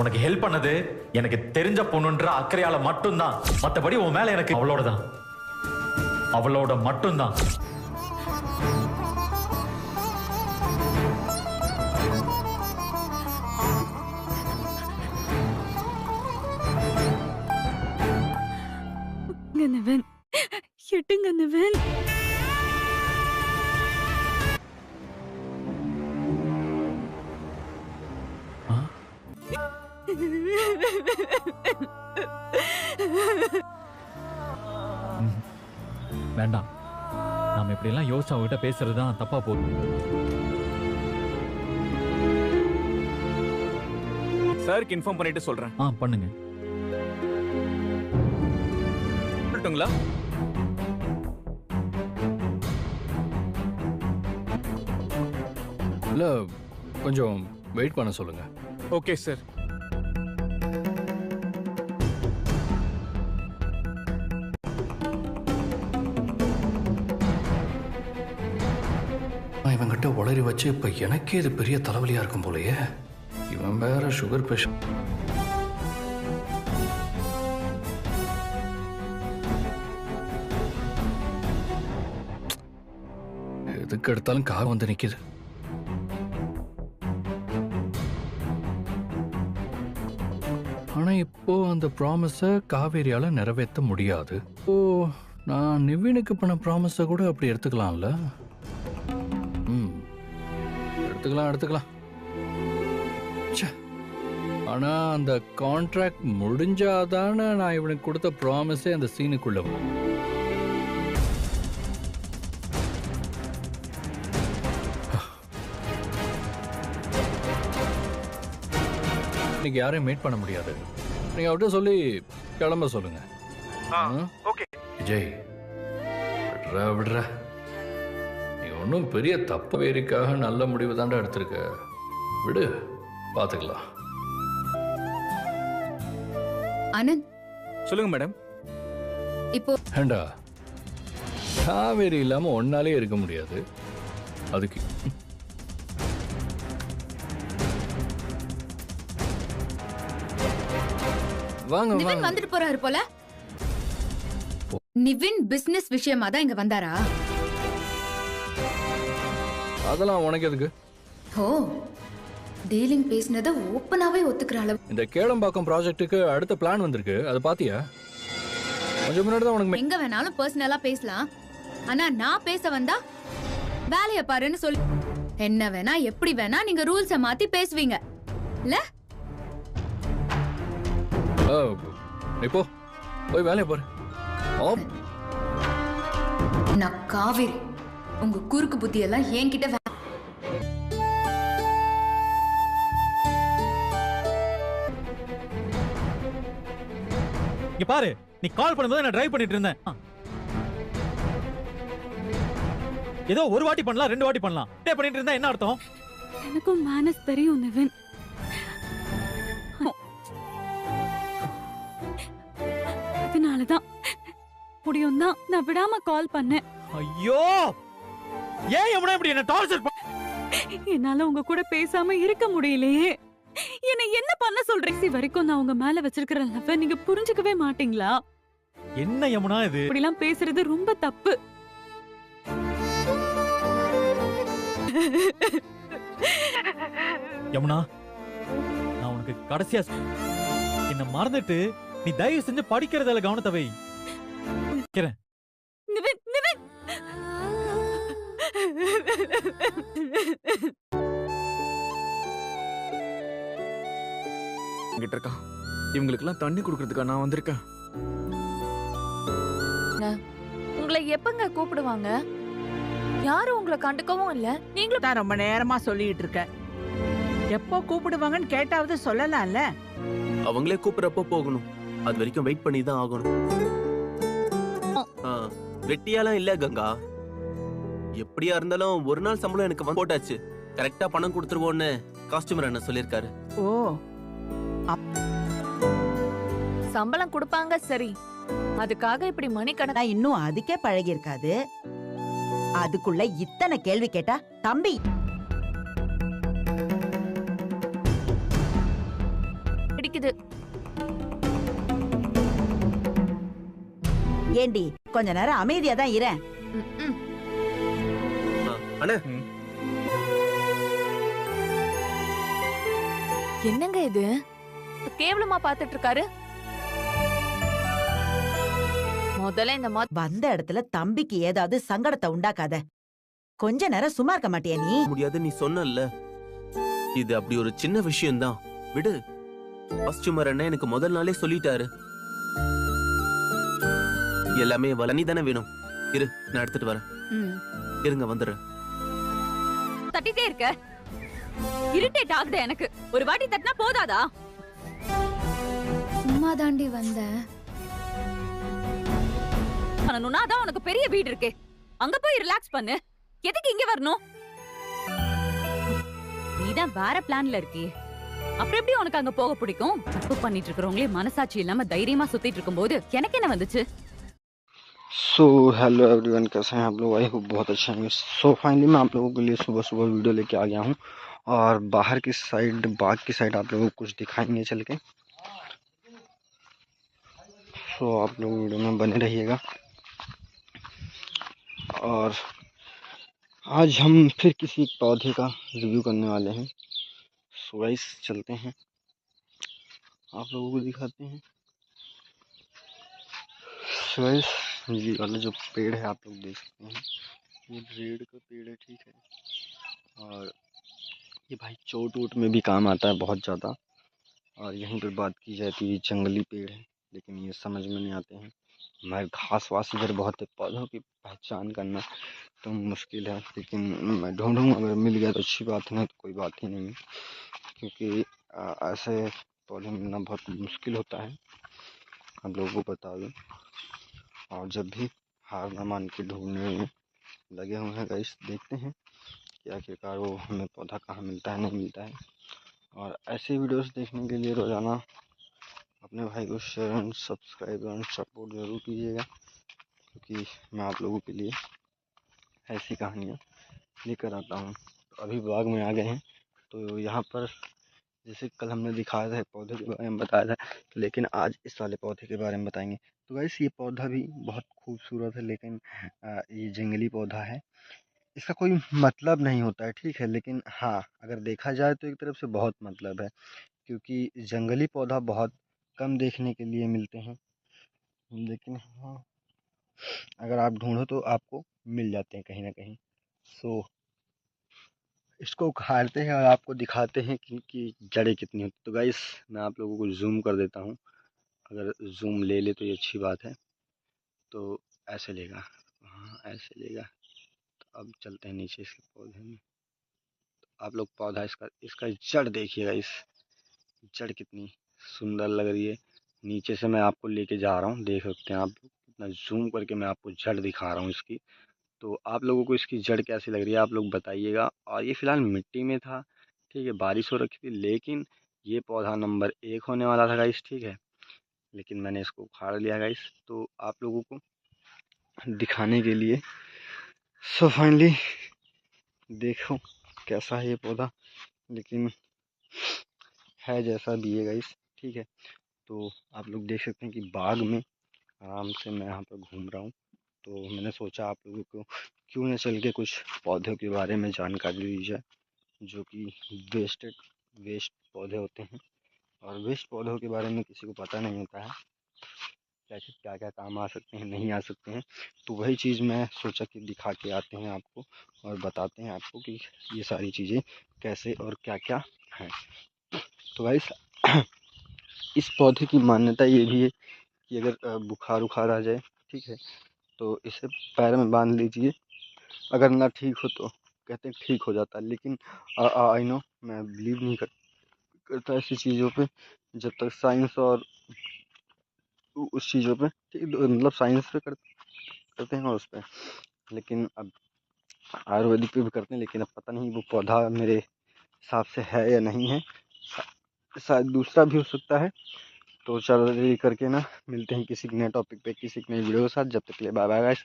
உனக்கு ஹெல்ப் பண்ணது எனக்கு தெரிஞ்ச பொண்ணுன்ற அக்கறையால மட்டும்தான். மத்தபடி உன் மேல எனக்கு அவளோடதான், அவளோட மட்டும்தான். நிவன், எட்டுங்க நிவன். வேண்டாம், நாம இப்படி எல்லாம் யோசிச்சு அவகிட்ட பேசுறதுதான் தப்பா போகுது. சாருக்கு இன்ஃபார்ம் பண்ணிட்டு சொல்றேன். பண்ணுங்க. சொல்லட்டுங்களா? இல்ல, கொஞ்சம் வெயிட் பண்ண சொல்லுங்க. Okay sir. இவங்கிட்ட உளறி வச்சு இப்ப எனக்கே இது பெரிய தலைவலியா இருக்கும் போலயே. இவன் வேற சுகர் பேஷண்ட். எதுக்கு எடுத்தாலும் கார் வந்து நிக்குது. ஆனா இப்போ அந்த ப்ராமிஸ காவேரியால நிறைவேற்ற முடியாது. ஓ, நான் நிவினுக்கு பண்ண ப்ராமிஸ கூட அப்படி எடுத்துக்கலாம்ல. எடுத்துக்கலாம். ஆனா அந்த கான்ட்ராக்ட் முடிஞ்சாதானே நான் இவனுக்கு கொடுத்த ப்ராமிஸே அந்த சீனுக்குள்ள வரும். இன்னைக்கு யாரையும் மீட் பண்ண முடியாது. நீங்க அவர்கிட்ட சொல்லி கிளம்ப சொல்லுங்க. ஓகே விஜய், விடுற. நீ ஒன்றும் பெரிய தப்பு வேறிக்காக நல்ல முடிவு தாண்டா எடுத்திருக்க. விடு, பார்த்துக்கலாம். ஆனந்த், சொல்லுங்க மேடம். இப்போ ஏண்டா, காவேரி இல்லாம ஒன்னாலே இருக்க முடியாது. அதுக்கு வாங்க நிவின் வாங்க. வந்துட்டு போறாரு போல. நிவின் பிசினஸ் விஷயமா தான் இங்க வந்தாரா? அதெல்லாம் உனக்கு எதுக்கு? ஓ, டீலிங் பேசினதை ஓப்பனாவே ஒத்துக்கிற அளவு. இந்த கேளம்பாக்கம் ப்ராஜெக்ட்டுக்கு அடுத்த பிளான் வந்திருக்கு, அதை பாத்தியா? கொஞ்சம் முன்னாடி தான் உனக்கு எங்க வேணாலும் பர்சனலா பேசலாம். ஆனா நான் பேச வந்தா வேலைய பாருன்னு சொல்லி என்ன வேணா எப்படி வேணா நீங்க ரூல்ஸ மாத்தி பேசுவீங்க இல்ல? நீ போ, போய் வேலையை பாரு. நான் காவேரி, உங்க குறுக்கு புத்தி எல்லாம் என்கிட்ட இங்க பாரு, நீ கால் பண்ணும்போது நான் டிரைவ் பண்ணிட்டு இருந்தேன். ஏதோ ஒரு வாட்டி பண்ணலாம், 2 வாட்டி பண்ணலாம். டே பண்ணிட்டு இருந்தா என்ன அர்த்தம்? எனக்கும் மேனஸ் தெரியும் நிவன். அதனாலதான் முடியும் தான் நான் விடாம கால் பண்ணேன். ஐயோ, ஏன் யமுனா இப்படி என்ன டார்ச்சர் என்னால உங்க கூட பேசாம இருக்க முடியலையே. என்ன என்ன பண்ண சொல்றீங்க? வரைக்கும் நான் உங்க மேல வச்சிருக்கிற லவ் நீங்க புரிஞ்சுக்கவே மாட்டீங்களா? என்ன யமுனா இது? இப்படி எல்லாம் பேசுறது ரொம்ப தப்பு. யமுனா, நான் உனக்கு கடைசியா என்ன மறந்துட்டு நீ தயவு செஞ்சு படிக்கிறதுல கவனத்தை வை. நிவின், நிவின். இங்கிட்ட இருக்கா. இவங்களுக்கெல்லாம் தண்ணி குடுக்கறதுக்கா நான் வந்திருக்கேன். உங்களை எப்பங்க கூப்பிடுவாங்க? யாரும் உங்களை கண்டுக்கவும் இல்ல. நீங்களும் தான் ரொம்ப நேரமா சொல்லிட்டு இருக்க. எப்போ கூப்பிடுவாங்கன்னு கேட்டாவது சொல்லலாம்ல. அவங்களே கூப்பிடுறப்போ போகணும். அது வரைக்கும் வெயிட் பண்ணி தான் ஆகணும். வெட்டியாலாம் இல்ல கங்கா. எப்படியா இருந்தாலும் ஒரு நாள் சம்பளம் எனக்கு போட்டாச்சு. கரெக்டா பணம் கொடுத்துருவோன்னு காஸ்டியூமர் என்ன சொல்லிருக்காரு. ஓ, சம்பளம் கொடுப்பாங்க சரி, அதுக்காக இப்படி மணிக்கணக்கா இன்னும் அதுக்கே பழகி இருக்காது. அதுக்குள்ள இத்தனை கேள்வி கேட்டா தம்பி அடிக்குது. ஏண்டி கொஞ்ச நேரம் அமைதியா தான் இரேன். ம்ம். அண்ணா என்னங்க இது கேவலமா பாத்துட்டு இருக்காரு. முதல்ல இந்த வந்த இடத்துல தம்பிக்கு ஏதாவது சங்கடத்தை உண்டாக்காத. கொஞ்ச நேரம் சும்மா இருக்க மாட்டியா நீ? முடியாது, நீ சொன்னல்ல. இது அப்படி ஒரு சின்ன விஷயம்தான், விடு. கஸ்டமர் அண்ணா எனக்கு முதல் நாளே சொல்லிட்டாரு. எல்லாமே வளனி தானே வேணும். இரு, நான் எடுத்துட்டு வரேன். இருங்க, வந்துடுறேன். தட்டிட்டே இருக்க, இரிட்டேட் ஆகுது எனக்கு. ஒரு வாட்டி தட்டினா போதாதா? சும்மா தாண்டி வந்தேன். பண்ணணும்னா அதான் உனக்கு பெரிய வீடு இருக்கே, அங்க போய் ரிலாக்ஸ் பண்ணு. எதுக்கு இங்க வரணும்? நீதான் வேற பிளான்ல இருக்கே, அப்புறம் எப்படி உனக்கு அங்க போக பிடிக்கும்? தப்பு பண்ணிட்டு இருக்கிறவங்களே மனசாட்சி இல்லாம தைரியமா சுத்திட்டு இருக்கும்போது எனக்கு என்ன வந்துச்சு? सो हेलो एवरीवन, कैसे हैं आप लोग? आई होप बहुत अच्छे होंगे। सो फाइनली मैं आप लोगों के लिए सुबह सुबह वीडियो लेके आ गया हूं और बाहर की साइड, बाग की साइड आप लोगों को कुछ दिखाएंगे चल के। सो आप लोग वीडियो में बने रहिएगा। और आज हम फिर किसी पौधे का रिव्यू करने वाले हैं। सो गाइस चलते हैं, आप लोगों को दिखाते हैं। सो गाइस ये वाला जो पेड़ है आप लोग देख सकते हैं, ये रेड का पेड़ है, ठीक है। और ये भाई चोट वोट में भी काम आता है बहुत ज़्यादा। और यहीं पर बात की जाए तो ये जंगली पेड़ है, लेकिन ये समझ में नहीं आते हैं। हमारे घास वास इधर बहुत है, पौधों की पहचान करना तो मुश्किल है, लेकिन मैं ढूंढूंगा, अगर मिल गया तो अच्छी बात है, नहीं तो कोई बात ही नहीं है। क्योंकि ऐसे पौधे मिलना बहुत मुश्किल होता है, हम लोगों को बता दूँ। और जब भी हार न मान के ढूंढने में लगे हुए हैं गाइस, देखते हैं कि आखिरकार वो हमें पौधा कहाँ मिलता है, नहीं मिलता है। और ऐसे वीडियोस देखने के लिए रोज़ाना अपने भाई को share and subscribe and support ज़रूर कीजिएगा, क्योंकि मैं आप लोगों के लिए ऐसी कहानियाँ लेकर आता हूँ। तो अभी बाग में आ गए हैं, तो यहाँ पर जैसे कल हमने दिखाया था पौधे के बारे में बताया था, लेकिन आज इस वाले पौधे के बारे में बताएंगे। तो गाइस ये पौधा भी बहुत खूबसूरत है, लेकिन ये जंगली पौधा है, इसका कोई मतलब नहीं होता है, ठीक है। लेकिन हाँ, अगर देखा जाए तो एक तरफ से बहुत मतलब है, क्योंकि जंगली पौधा बहुत कम देखने के लिए मिलते हैं, लेकिन हाँ अगर आप ढूंढो तो आपको मिल जाते हैं कहीं ना कहीं। सो इसको उखाड़ते हैं और आपको दिखाते हैं कि इनकी जड़ें कितनी होती। तो गाइस मैं आप लोगों को जूम कर देता हूँ, अगर जूम ले ले तो ये अच्छी बात है। तो ऐसे लेगा, हाँ ऐसे लेगा। तो अब चलते हैं नीचे इसके पौधे में। तो आप लोग पौधा इसका जड़ देखिएगा, इस जड़ कितनी सुंदर लग रही है। नीचे से मैं आपको लेके जा रहा हूँ, देख सकते हैं आप कितना जूम करके मैं आपको जड़ दिखा रहा हूँ इसकी। तो आप लोगों को इसकी जड़ कैसी लग रही है आप लोग बताइएगा। और ये फ़िलहाल मिट्टी में था, ठीक है, बारिश हो रखी थी, लेकिन ये पौधा नंबर 1 होने वाला था गाइस, ठीक है, लेकिन मैंने इसको उखाड़ लिया गाइस, तो आप लोगों को दिखाने के लिए। सो फाइनली देखो कैसा है ये पौधा, लेकिन है जैसा भी है गाइस, ठीक है। तो आप लोग देख सकते हैं कि बाग में आराम से मैं यहाँ पर घूम रहा हूँ, तो मैंने सोचा आप लोगों को क्यों न चल के कुछ पौधों के बारे में जानकारी दी जाए, जो कि वेस्ट पौधे होते हैं। और वेस्ट पौधों के बारे में किसी को पता नहीं होता है, क्या क्या काम आ सकते हैं, नहीं आ सकते हैं। तो वही चीज़ मैं सोचा कि दिखा के आते हैं आपको और बताते हैं आपको कि ये सारी चीज़ें कैसे और क्या क्या हैं। तो गाइस इस पौधे की मान्यता ये भी है कि अगर बुखार उखार आ जाए, ठीक है, तो इसे पैर में बांध लीजिए, अगर ना ठीक हो तो कहते हैं ठीक हो जाता है। लेकिन आई नो, मैं बिलीव नहीं करता ऐसी चीज़ों पे जब तक साइंस और उस चीज़ों पे, ठीक, मतलब साइंस पे करते हैं और उस पर, लेकिन अब आयुर्वेदिक पे भी करते हैं, लेकिन अब पता नहीं वो पौधा मेरे हिसाब से है या नहीं है, शायद दूसरा भी हो सकता है। तो चलो करके ना मिलते हैं किसी नए टॉपिक पे, किसी नई वीडियो के साथ। जब तक के लिए बाय बाय गाइस।